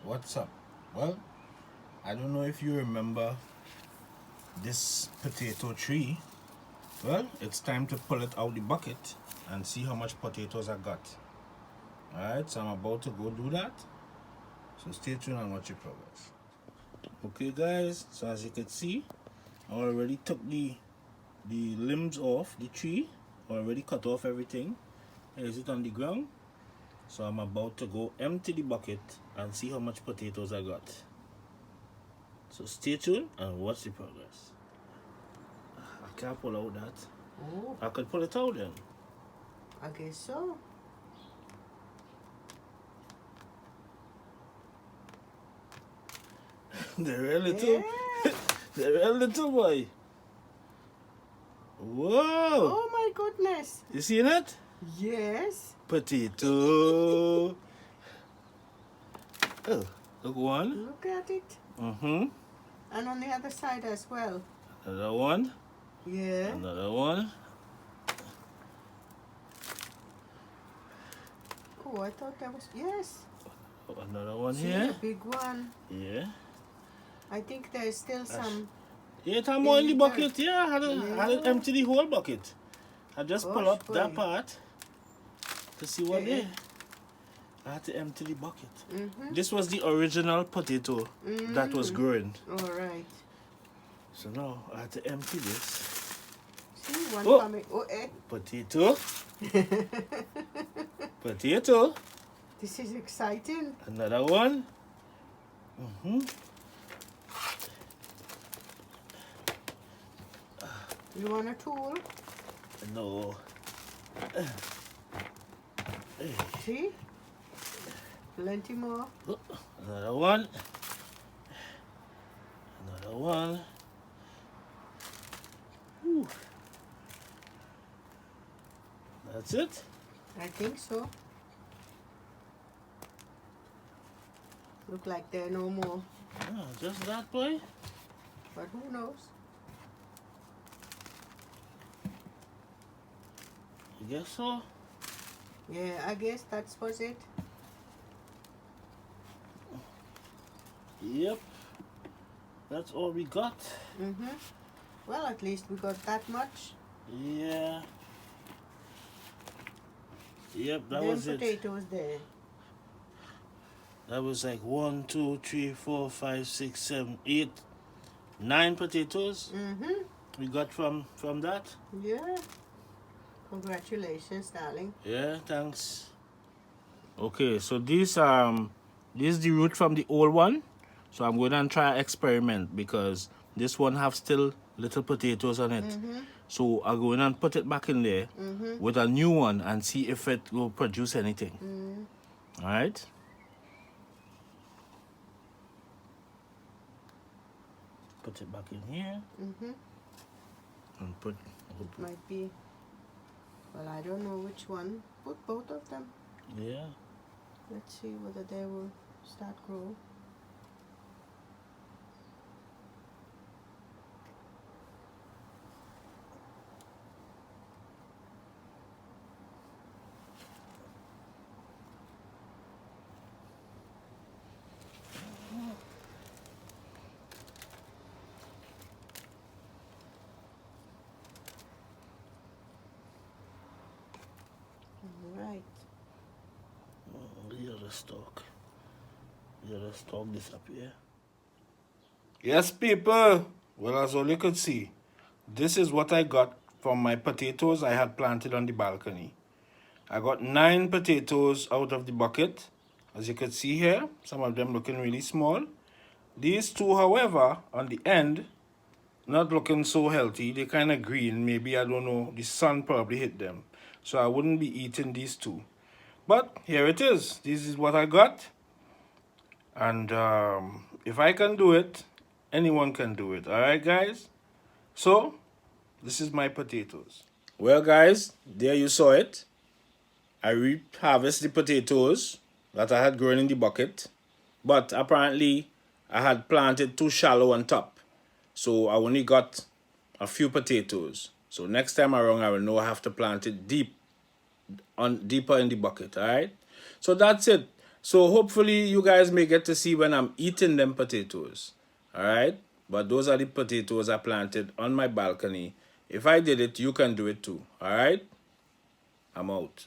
What's up? Well, I don't know if you remember this potato tree. Well, it's time to pull it out the bucket and see how much potatoes I got. Alright, so I'm about to go do that. So stay tuned and watch your progress. Okay guys, so as you can see, I already took the limbs off the tree. Already cut off everything. Is it on the ground? So I'm about to go empty the bucket and see how much potatoes I got. So stay tuned and watch the progress. I can't pull out that. Oh, I could pull it out then. I guess so. They're real little. Yeah. They're real little boy. Whoa! Oh my goodness. You seen it? Yes. Potato. Oh, look one. Look at it. And on the other side as well. another one. Yeah. Another one. Oh, I thought that was, yes. Another one See, here. a big one. Yeah. I think there's still some. Yeah, time more in the In bucket. Yeah, I had to Yeah. empty the whole bucket. I just pull Gosh, up that boy. part to see what Yeah. there. I had to empty the bucket. Mm-hmm. This was the original potato that was growing. All right. So now I had to empty this. See, one Oh. coming. Oh, eh. Potato. Potato. This is exciting. Another one. You want a tool? No. See? Plenty more. Oh, another one. Another one. Whew. That's it. I think so. Look like there are no more. Ah, just that boy. But who knows? I guess so. Yeah, I guess that was it. Yep. That's all we got. Mm-hmm. Well, at least we got that much. Yeah. Yep, that Them was it. potatoes there. That was like 1, 2, 3, 4, 5, 6, 7, 8, 9 potatoes Mm-hmm. we got from that. Yeah. Congratulations, darling. Yeah, thanks. Okay, so this is the root from the old one. So I'm going to try experiment because this one have still little potatoes on it. So I'm going to put it back in there with a new one and see if it will produce anything. All right. Put it back in here and put. Might be. Well, I don't know which one. Put both of them. Yeah. Let's see whether they will start growing. Right. The other stalk. The other stalk disappear. Yes, people. Well, as all you could see, this is what I got from my potatoes I had planted on the balcony. I got 9 potatoes out of the bucket. As you can see here, some of them looking really small. These two, however, on the end, not looking so healthy. They're kind of green. Maybe, I don't know, the sun probably hit them. So I wouldn't be eating these two. But here it is. This is what I got. And if I can do it, anyone can do it. All right, guys? So, this is my potatoes. Well, guys, there you saw it. I harvested the potatoes that I had grown in the bucket. But apparently, I had planted too shallow on top. So, I only got a few potatoes. So, next time around, I will know I have to plant it deeper in the bucket. All right? So, that's it. So hopefully you guys may get to see when I'm eating them potatoes. All right? But those are the potatoes I planted on my balcony. If I did it, you can do it too. All right? I'm out.